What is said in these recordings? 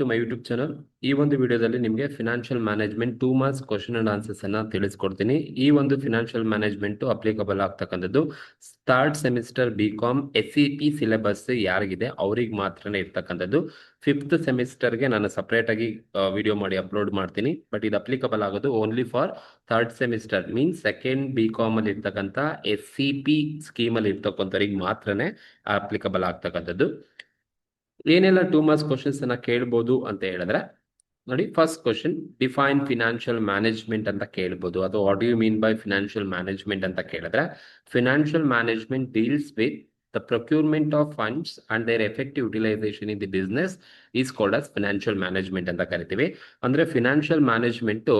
To my YouTube channel. ಈ ಒಂದು ವಿಡಿಯೋದಲ್ಲಿ ನಿಮಗೆ financial management 2 marks question and answers ಅನ್ನ ತಿಳಿಸ್ಕೊಡ್ತೀನಿ. ಈ ಒಂದು ಫಿನಾನ್ಷಿಯಲ್ ಮ್ಯಾನೇಜ್ಮೆಂಟ್ ಅಪ್ಲಿಕಬಲ್ ಆಗ್ತಕ್ಕಂಥದ್ದು third semester BCom SEP syllabus ಯಾರಿಗಿದೆ ಅವ್ರಿಗೆ ಮಾತ್ರನೇ ಇರ್ತಕ್ಕಂಥದ್ದು. 5th ಸೆಮಿಸ್ಟರ್ಗೆ ನಾನು ಸಪರೇಟ್ ಆಗಿ ವಿಡಿಯೋ ಮಾಡಿ ಅಪ್ಲೋಡ್ ಮಾಡ್ತೀನಿ. ಬಟ್ ಇದು ಅಪ್ಲಿಕಬಲ್ ಆಗೋದು only for third semester means second BCom ಅಲ್ಲಿ ಇರ್ತಕ್ಕಂಥ SEP ಸ್ಕೀಮ್ ಅಲ್ಲಿ ಇರ್ತಕ್ಕಂಥವ್ರಿಗೆ ಮಾತ್ರನೇ ಅಪ್ಲಿಕಬಲ್ ಆಗ್ತಕ್ಕಂಥದ್ದು. ಏನೆಲ್ಲ 2 ಮಾರ್ಕ್ಸ್ ಕ್ವಶನ್ಸ್ ಅನ್ನ ಕೇಳ್ಬೋದು ಅಂತ ಹೇಳಿದ್ರೆ ನೋಡಿ, first question define financial management ಅಂತ ಕೇಳ್ಬೋದು. ಅದು what you mean by financial management ಅಂತ ಕೇಳಿದ್ರೆ, financial management deals with the procurement of funds and their effective utilisation in the business is called as financial management ಅಂತ ಕರಿತೀವಿ. ಅಂದ್ರೆ financial management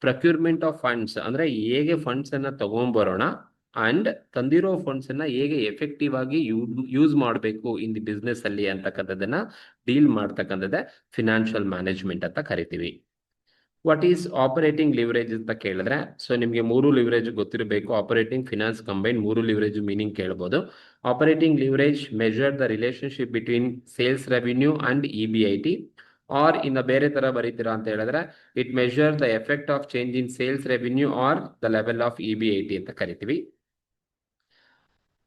procurement of funds ಅಂದ್ರೆ ಹೇಗೆ funds ಅನ್ನ ತಗೊಂಡ್ಬರೋಣ and ತಂದಿರೋ funds ಅನ್ನ ಹೇಗೆ ಎಫೆಕ್ಟಿವ್ ಆಗಿ ಯೂಸ್ ಮಾಡಬೇಕು ಇನ್ ದಿ ಬಿಸ್ನೆಸ್ ಅಲ್ಲಿ ಅಂತಕ್ಕಂಥದ್ದನ್ನ ಡೀಲ್ ಮಾಡ್ತಕ್ಕಂಥದ್ದೇ ಫಿನಾನ್ಷಿಯಲ್ ಮ್ಯಾನೇಜ್ಮೆಂಟ್ ಅಂತ ಕರಿತೀವಿ. ವಾಟ್ ಈಸ್ ಆಪರೇಟಿಂಗ್ ಲಿವರೇಜ್ ಅಂತ ಕೇಳಿದ್ರೆ, ಸೊ ನಿಮಗೆ 3 ಲಿವರೇಜ್ ಗೊತ್ತಿರಬೇಕು. Operating, finance, combine 3 leverage meaning ಕೇಳಬಹುದು. Operating leverage measure the relationship between sales revenue and EBIT. Or ಇನ್ನ ಬೇರೆ ತರ ಬರೀತೀರಾ ಅಂತ ಹೇಳಿದ್ರೆ, it measure the effect of change in sales revenue or the level of EBIT ಅಂತ ಕರಿತೀವಿ.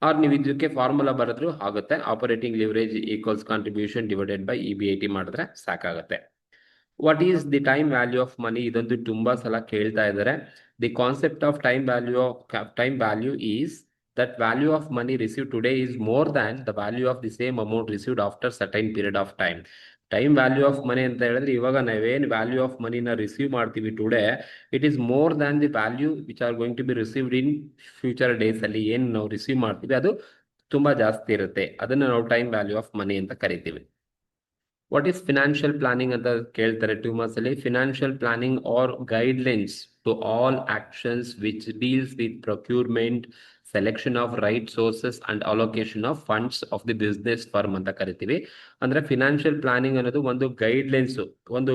ಆರ್ ನೀವು ಇದಕ್ಕೆ ಫಾರ್ಮುಲಾ ಬರೆದ್ರು ಆಗುತ್ತೆ. Operating leverage equals contribution divided by EBIT ಮಾಡಿದ್ರೆ ಸಾಕಾಗುತ್ತೆ. What is the time value of money? ಇದಂತೂ ತುಂಬಾ ಸಲ ಕೇಳ್ತಾ ಇದ್ದಾರೆ. The concept of time value is that value of money received today is more than the value of the same amount received after certain period of time. Time value of money ಅಂತ ಹೇಳಿದ್ರೆ, ಇವಾಗ ನಾವೇನು value of ಮನಿನ receive ಮಾಡ್ತೀವಿ today, it is more than the value which are going to be received in future days ಅಲ್ಲಿ ಏನು ನಾವು receive ಮಾಡ್ತೀವಿ ಅದು ತುಂಬಾ ಜಾಸ್ತಿ ಇರುತ್ತೆ. ಅದನ್ನ ನಾವು ಟೈಮ್ ವ್ಯಾಲ್ಯೂ ಆಫ್ ಮನಿ ಅಂತ ಕರಿತೀವಿ. ವಾಟ್ ಈಸ್ ಫಿನಾನ್ಷಿಯಲ್ ಪ್ಲಾನಿಂಗ್ ಅಂತ ಕೇಳ್ತಾರೆ 2 ಮಾರ್ಕ್ಸ್ ಅಲ್ಲಿ. Financial planning are guidelines to all actions which deals with procurement, selection of right sources and allocation of funds of the business firm ಅಂತ ಕರಿತೀವಿ. ಅಂದ್ರೆ financial planning ಅನ್ನೋದು ಒಂದು ಗೈಡ್ಲೈನ್ಸ್, ಒಂದು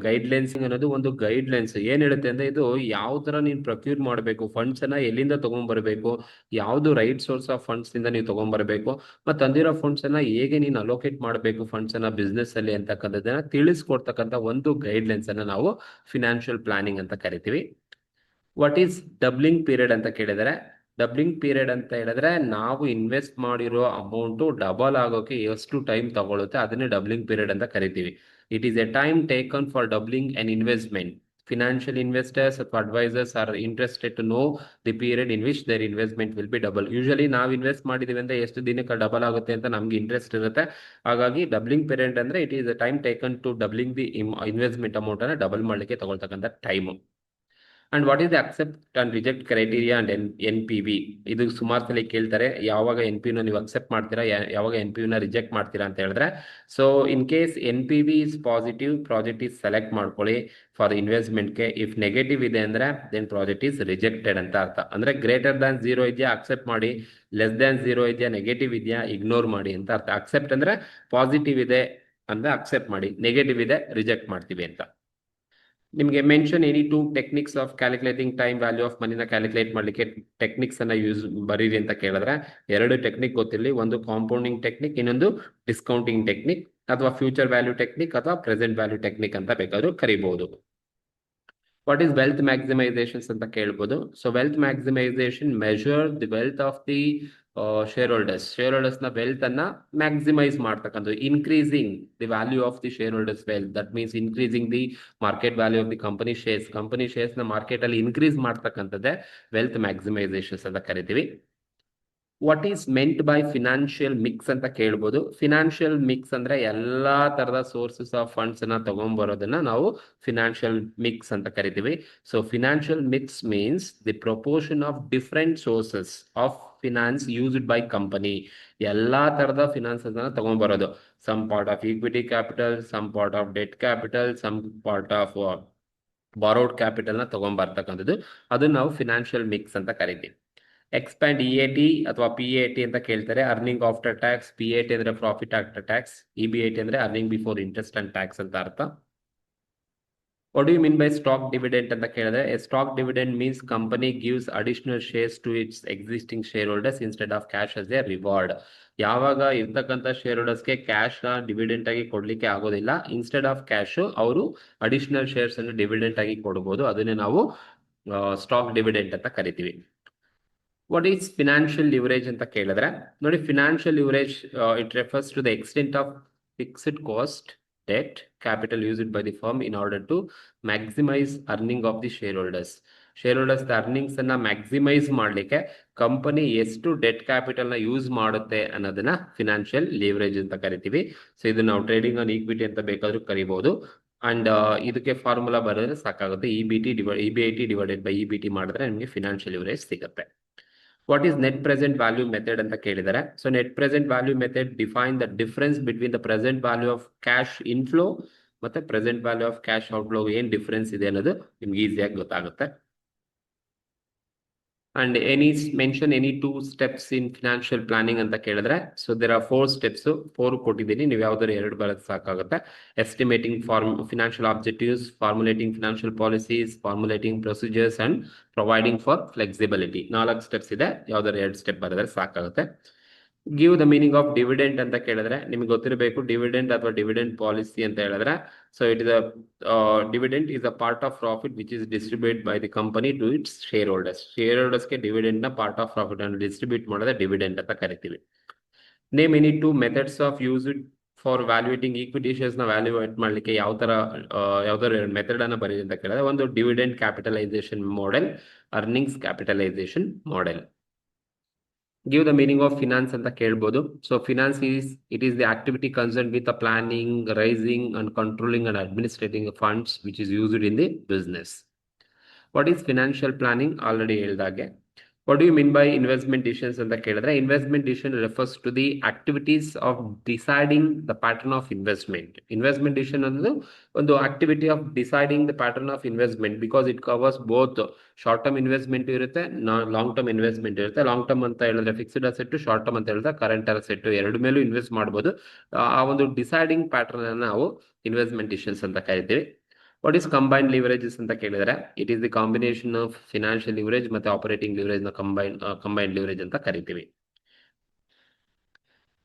guidelines ಏನ್ ಹೇಳುತ್ತೆ ಅಂದ್ರೆ, ಇದು ಯಾವ ತರ ನೀನ್ ಪ್ರೊಕ್ಯೂರ್ ಮಾಡಬೇಕು, ಫಂಡ್ಸ್ ಅನ್ನ ಎಲ್ಲಿಂದ ತಗೊಂಡ್ಬರ್ಬೇಕು, ಯಾವ್ದು ರೈಟ್ ಸೋರ್ಸ್ ಆಫ್ ಫಂಡ್ಸ್ ಇಂದ ನೀವು ತಗೊಂಡ್ಬರ್ಬೇಕು, ಮತ್ತೆ ತಂದಿರೋ ಫಂಡ್ಸ್ ಅನ್ನ ಹೇಗೆ ನೀನು ಅಲೋಕೇಟ್ ಮಾಡಬೇಕು ಫಂಡ್ಸ್ ಅನ್ನ ಬಿಸ್ನೆಸ್ ಅಲ್ಲಿ ಅಂತಕ್ಕಂಥದ್ದನ್ನ ತಿಳಿಸ್ಕೊಡ್ತಕ್ಕಂಥ ಒಂದು ಗೈಡ್ಲೈನ್ಸ್ ಅನ್ನ ನಾವು ಫಿನಾನ್ಷಿಯಲ್ ಪ್ಲಾನಿಂಗ್ ಅಂತ ಕರಿತೀವಿ. ವಾಟ್ ಈಸ್ ಡಬ್ಲಿಂಗ್ ಪೀರಿಯಡ್ ಅಂತ ಕೇಳಿದರೆ, ಡಬ್ಲಿಂಗ್ ಪೀರಿಯಡ್ ಅಂತ ಹೇಳಿದ್ರೆ ನಾವು ಇನ್ವೆಸ್ಟ್ ಮಾಡಿರೋ ಅಮೌಂಟ್ ಡಬಲ್ ಆಗೋಕೆ ಎಷ್ಟು ಟೈಮ್ ತಗೊಳುತ್ತೆ ಅದನ್ನೇ ಡಬ್ಲಿಂಗ್ ಪೀರಿಯಡ್ ಅಂತ ಕರಿತೀವಿ. It is A time taken for doubling an investment. Financial investors or advisors are interested to know the period in which their investment will be double. Usually ನಾವು invest ಮಾಡಿದೀವಿ ಅಂದ್ರೆ ಎಷ್ಟು ದಿನಕ್ಕೆ double ಆಗುತ್ತೆ ಅಂತ ನಮ್ಗೆ ಇಂಟ್ರೆಸ್ಟ್ ಇರುತ್ತೆ. ಹಾಗಾಗಿ ಡಬ್ಲಿಂಗ್ ಪೀರಿಯಡ್ ಅಂದ್ರೆ it is a time taken to doubling the investment amount ಅನ್ನ ಡಬಲ್ ಮಾಡ್ಲಿಕ್ಕೆ ತಗೊಳ್ತಕ್ಕಂಥ time. And what is the accept and reject criteria and NPV? ಇದು ಸುಮಾರು ಸಲ ಕೇಳ್ತಾರೆ. ಯಾವಾಗ NPV ನೀವು ಅಕ್ಸೆಪ್ಟ್ ಮಾಡ್ತೀರಾ, ಯಾವಾಗ NPV ನ ರಿಜೆಕ್ಟ್ ಮಾಡ್ತೀರಾ ಅಂತ ಹೇಳಿದ್ರೆ, so in case NPV is positive, project is select ಮಾಡ್ಕೊಳ್ಳಿ ಫಾರ್ ಇನ್ವೆಸ್ಟ್ಮೆಂಟ್ಗೆ. ಇಫ್ ನೆಗೆಟಿವ್ ಇದೆ ಅಂದ್ರೆ ದೆನ್ ಪ್ರಾಜೆಕ್ಟ್ ಈಸ್ ರಿಜೆಕ್ಟೆಡ್ ಅಂತ ಅರ್ಥ. ಅಂದ್ರೆ ಗ್ರೇಟರ್ ದ್ಯಾನ್ 0 ಇದೆಯಾ ಅಕ್ಸೆಪ್ಟ್ ಮಾಡಿ, ಲೆಸ್ ದ್ಯಾನ್ 0 ಇದೆಯಾ, ನೆಗೆಟಿವ್ ಇದೆಯಾ ಇಗ್ನೋರ್ ಮಾಡಿ ಅಂತ ಅರ್ಥ. ಅಕ್ಸೆಪ್ಟ್ ಅಂದ್ರೆ ಪಾಸಿಟಿವ್ ಇದೆ ಅಂದ್ರೆ ಅಕ್ಸೆಪ್ಟ್ ಮಾಡಿ, ನೆಗೆಟಿವ್ ಇದೆ ರಿಜೆಕ್ಟ್ ಮಾಡ್ತೀವಿ ಅಂತ. ನಿಮಗೆ mention any 2 techniques of calculating time value of ಮನಿನ ಕ್ಯಾಲ್ಕುಲೇಟ್ ಮಾಡ್ಲಿಕ್ಕೆ ಟೆಕ್ನಿಕ್ಸ್ ಅನ್ನ ಯೂಸ್ ಬರೀರಿ ಅಂತ ಕೇಳಿದ್ರೆ, 2 ಟೆಕ್ನಿಕ್ ಗೊತ್ತಿರಲಿ. ಒಂದು ಕಾಂಪೌಂಡಿಂಗ್ ಟೆಕ್ನಿಕ್, ಇನ್ನೊಂದು ಡಿಸ್ಕೌಂಟಿಂಗ್ ಟೆಕ್ನಿಕ್, ಅಥವಾ ಫ್ಯೂಚರ್ ವ್ಯಾಲ್ಯೂ ಟೆಕ್ನಿಕ್ ಅಥವಾ ಪ್ರೆಸೆಂಟ್ ವ್ಯಾಲ್ಯೂ ಟೆಕ್ನಿಕ್ ಅಂತ ಬೇಕಾದ್ರೂ ಕರಿಬಹುದು. ವಾಟ್ ಈಸ್ ವೆಲ್ತ್ ಮ್ಯಾಕ್ಸಿಮೈಸೇಷನ್ಸ್ ಅಂತ ಕೇಳ್ಬೋದು. So wealth maximisation measure the wealth of the share holders ನ ವೆಲ್ತ್ ಅನ್ನ ಮ್ಯಾಕ್ಸಿಮೈಸ್ ಮಾಡ್ತಕ್ಕಂಥದ್ದು. Increasing the value of the share holders wealth, that means increasing the market value of the company shares ನ market ಅಲ್ಲಿ increase ಮಾಡ್ತಕ್ಕಂಥದ್ದೇ wealth maximisations ಅಂತ ಕರಿತೀವಿ. What is meant by financial mix ಅಂತ ಕೇಳ್ಬೋದು. Financial mix ಅಂದ್ರೆ ಎಲ್ಲಾ ತರದ ಸೋರ್ಸಸ್ ಆಫ್ ಫಂಡ್ಸ್ ಅನ್ನ ತಗೊಂಡ್ಬರೋದನ್ನ ನಾವು ಫಿನಾನ್ಷಿಯಲ್ ಮಿಕ್ಸ್ ಅಂತ ಕರಿತೀವಿ. So financial mix means the proportion of different sources of finance used by company. ಎಲ್ಲಾ ತರದ ಫಿನಾನ್ಸಸ್ ಅನ್ನ ತಗೊಂಡ್ಬರೋದು. Some part of equity capital, some part of debt capital, some part of borrowed capital ನ ತಗೊಂಡ್ಬರ್ತಕ್ಕಂಥದ್ದು, ಅದನ್ನ ನಾವು ಫಿನಾನ್ಷಿಯಲ್ ಮಿಕ್ಸ್ ಅಂತ ಕರಿತೀವಿ. ಎಕ್ಸ್ಪ್ಯಾಂಡ್ EAT ಅಥವಾ PAT ಅಂತ ಕೇಳ್ತಾರೆ. Earning after tax. PAT ಅಂದ್ರೆ ಪ್ರಾಫಿಟ್ ಆಫ್ಟರ್ ಟ್ಯಾಕ್ಸ್. EBIT ಅಂದ್ರೆ earning before interest and tax ಅಂತ ಅರ್ಥ. What do you mean by stock dividend ಅಂತ ಕೇಳಿದ್ರೆ a stock dividend means company gives additional shares to its existing share holders instead of cash as a reward. ಯಾವಾಗ ಇರ್ತಕ್ಕಂಥ share ಹೋಲ್ಡರ್ಸ್ಗೆ cash ನ dividend ಆಗಿ ಕೊಡ್ಲಿಕ್ಕೆ ಆಗೋದಿಲ್ಲ, ಇನ್ಸ್ಟೆಡ್ ಆಫ್ ಕ್ಯಾಶ್ ಅವರು ಅಡಿಷನಲ್ ಶೇರ್ಸ್ ಅನ್ನು ಡಿವಿಡೆಂಟ್ ಆಗಿ ಕೊಡಬಹುದು. ಅದನ್ನೇ ನಾವು ಸ್ಟಾಕ್ ಡಿವಿಡೆಂಟ್ ಅಂತ ಕರಿತೀವಿ. ವಾಟ್ ಈಸ್ ಫಿನಾನ್ಷಿಯಲ್ ಲಿವರೇಜ್ ಅಂತ ಕೇಳಿದ್ರೆ ನೋಡಿ, financial leverage it refers to the extent of fixed cost debt capital used by the firm in order to maximise earning of the share holders. Share holders earnings ಅನ್ನ maximise ಮಾಡಲಿಕ್ಕೆ company ಎಷ್ಟು debt capital ನ use ಮಾಡುತ್ತೆ ಅನ್ನೋದನ್ನ financial leverage ಅಂತ ಕರಿತೀವಿ. So ಇದು ನಾವು ಟ್ರೇಡಿಂಗ್ ಆನ್ ಈಕ್ವಿಟಿ ಅಂತ ಬೇಕಾದ್ರೂ ಕರಿಬಹುದು. ಅಂಡ್ ಇದಕ್ಕೆ ಫಾರ್ಮುಲಾ ಬರೆದ್ರೆ ಸಾಕಾಗುತ್ತೆ, ಇಬಿಐಟಿ ಡಿವೈಡೆಡ್ ಬೈ ಇಬಿಟಿ ಮಾಡಿದ್ರೆ ನಿಮಗೆ ಫಿನಾನ್ಷಿಯಲ್ ಲಿವರೇಜ್ ಸಿಗುತ್ತೆ. What is net present value method ಅಂತ ಕೇಳಿದ್ದಾರೆ. So net present value method define the difference between the present value of cash inflow ಮತ್ತೆ present value of cash outflow ಏನ್ difference ಇದೆ ಅನ್ನೋದು ನಿಮ್ಗೆ ಈಸಿಯಾಗಿ ಗೊತ್ತಾಗುತ್ತೆ. And mention any 2 steps in financial planning ಅಂತ ಕೇಳಿದ್ರೆ, ಸೊ ದೇರ್ ಆರ್ 4 steps, 4 ಕೊಟ್ಟಿದ್ದೀನಿ, ನೀವು ಯಾವ್ದಾದ್ರು 2 ಬರೋದು ಸಾಕಾಗುತ್ತೆ. Estimating financial objectives, formulating financial policies, formulating procedures and providing for flexibility. 4 steps ಇದೆ, ಯಾವ್ದಾದ್ರು 2 step ಬರೆದ್ರೆ ಸಾಕಾಗುತ್ತೆ. Give the meaning of dividend ಅಂತ ಕೇಳಿದ್ರೆ ನಿಮ್ಗೆ ಗೊತ್ತಿರಬೇಕು, ಡಿವಿಡೆಂಟ್ ಅಥವಾ ಡಿವಿಡೆಂಟ್ ಪಾಲಿಸಿ ಅಂತ ಹೇಳಿದ್ರೆ, so it is dividend is a part of profit which is distribute by the company to its share holders. ಶೇರ್ ಹೋಲ್ಡರ್ಸ್ಗೆ ಡಿವಿಡೆಂಟ್ ನ ಪಾರ್ಟ್ ಆಫ್ ಪ್ರಾಫಿಟ್ ಅನ್ನು ಡಿಸ್ಟ್ರಿಬ್ಯೂಟ್ ಮಾಡೋದೇ ಡಿವಿಡೆಂಟ್ ಅಂತ ಕರಿತೀವಿ. Name any 2 methods of use for valuating equity shares ನ valuate ಮಾಡ್ಲಿಕ್ಕೆ ಯಾವ್ದಾರ ಮೆಥಡ್ ಅನ್ನ ಬರೀ ಅಂತ ಕೇಳಿದ್ರೆ, ಒಂದು dividend capitalisation model, earnings capitalisation model. Give the meaning of finance ಅಂತ ಕೇಳ್ಬೋದು. So finance it is the activity concern with the planning, raising and controlling and administrating funds which is used in the business. What is financial planning already ಹೇಳಿದಾಗೆ. What do you mean by investment decisions ಅಂತ ಕೇಳಿದ್ರೆ, investment decision refers to the activities of deciding the pattern of investment. Investment decision ಅನ್ನೋದು ಒಂದು activity of deciding the pattern of investment, because it covers both short term investment ಇರುತ್ತೆ, long term investment ಇರುತ್ತೆ. Long term ಅಂತ ಹೇಳಿದ್ರೆ fixed asset, short term ಅಂತ ಹೇಳಿದ್ರೆ current asset, ಎರಡು ಮೇಲೂ ಇನ್ವೆಸ್ಟ್ ಮಾಡಬಹುದು. ಆ ಒಂದು ಡಿಸೈಡಿಂಗ್ ಪ್ಯಾಟರ್ನ್ ಅನ್ನು ನಾವು ಇನ್ವೆಸ್ಟ್ಮೆಂಟ್ ಡಿಸಿಷನ್ಸ್ ಅಂತ ಕರಿತೀವಿ. ವಾಟ್ ಈಸ್ ಕಂಬೈನ್ಡ್ ಲಿವರೇಜಸ್ ಅಂತ ಕೇಳಿದ್ರೆ, it is the combination of financial leverage ಮತ್ತೆ ಆಪರೇಟಿಂಗ್ ಲಿವರೇಜ್ ನ ಕಂಬೈನ್ಡ್ ಲಿವರೇಜ್ ಅಂತ ಕರಿತೀವಿ.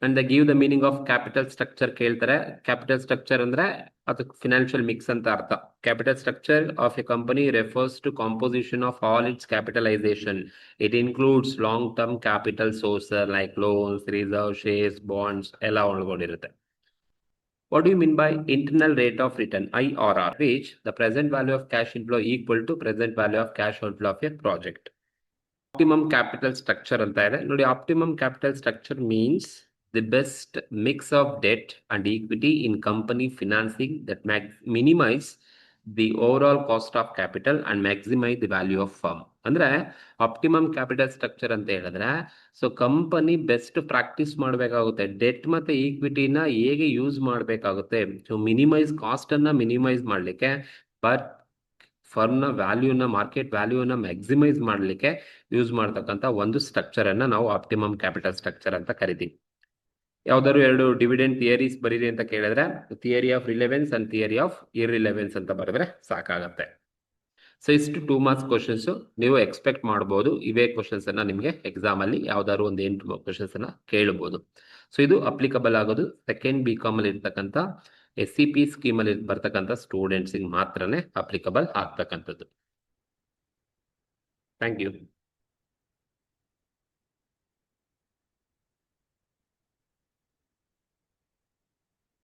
And give the meaning of capital structure ಕೇಳ್ತಾರೆ. ಕ್ಯಾಪಿಟಲ್ ಸ್ಟ್ರಕ್ಚರ್ ಅಂದ್ರೆ ಅದಕ್ಕೆ ಫಿನಾನ್ಷಿಯಲ್ ಮಿಕ್ಸ್ ಅಂತ ಅರ್ಥ. Capital structure of a company refers to composition of all its capitalisation. It includes long term capital source like loans, reserve, shares, bonds ಎಲ್ಲ ಒಳಗೊಂಡಿರುತ್ತೆ. What do you mean by internal rate of return, IRR, which the present value of cash inflow equal to present value of cash outflow of a project? Optimum capital structure anta ide ನೋಡಿ. Optimum capital structure means the best mix of debt and equity in company financing that minimize the overall cost of capital and maximize the value of firm. ಅಂದ್ರೆ optimum capital structure ಅಂತ ಹೇಳಿದ್ರೆ, so company best practice ಮಾಡಬೇಕಾಗುತ್ತೆ, debt ಮತ್ತೆ ಈಕ್ವಿಟಿನ ಹೇಗೆ use ಮಾಡಬೇಕಾಗುತ್ತೆ, so cost ಅನ್ನ minimise ಮಾಡಲಿಕ್ಕೆ, but ಫರ್ಮ್ನ ವ್ಯಾಲ್ಯೂನ, market ವ್ಯಾಲ್ಯೂನ maximise ಮಾಡಲಿಕ್ಕೆ ಯೂಸ್ ಮಾಡ್ತಕ್ಕಂಥ ಒಂದು ಸ್ಟ್ರಕ್ಚರ್ ಅನ್ನ ನಾವು ಆಪ್ಟಿಮಮ್ ಕ್ಯಾಪಿಟಲ್ ಸ್ಟ್ರಕ್ಚರ್ ಅಂತ ಕರಿತೀವಿ. ಯಾವ್ದಾದ್ರು 2 ಡಿವಿಡೆಂಡ್ ಥಿಯರೀಸ್ ಬರೀರಿ ಅಂತ ಕೇಳಿದ್ರೆ, theory of relevance and theory of irrelevance ಅಂತ ಬರೆದ್ರೆ ಸಾಕಾಗತ್ತೆ. ಸೊ ಇಷ್ಟು 2 ಮಾರ್ಕ್ಸ್ ಕ್ವಶನ್ಸ್ ನೀವು ಎಕ್ಸ್ಪೆಕ್ಟ್ ಮಾಡಬಹುದು. ಇವೇ ಕ್ವಶನ್ಸ್ ಅನ್ನ ನಿಮಗೆ ಎಕ್ಸಾಮ್ ಅಲ್ಲಿ ಯಾವ್ದಾದ್ರು ಒಂದು 8 ಕ್ವಶನ್ಸ್ ಅನ್ನ ಕೇಳಬಹುದು. ಸೊ ಇದು ಅಪ್ಲಿಕಬಲ್ ಆಗೋದು ಸೆಕೆಂಡ್ BCom ಅಲ್ಲಿ ಇರ್ತಕ್ಕಂಥ SCP ಸ್ಕೀಮ್ ಅಲ್ಲಿ ಬರ್ತಕ್ಕಂಥ ಸ್ಟೂಡೆಂಟ್ಸ್ ಮಾತ್ರನೇ ಅಪ್ಲಿಕಬಲ್ ಆಗ್ತಕ್ಕಂಥದ್ದು. Thank you.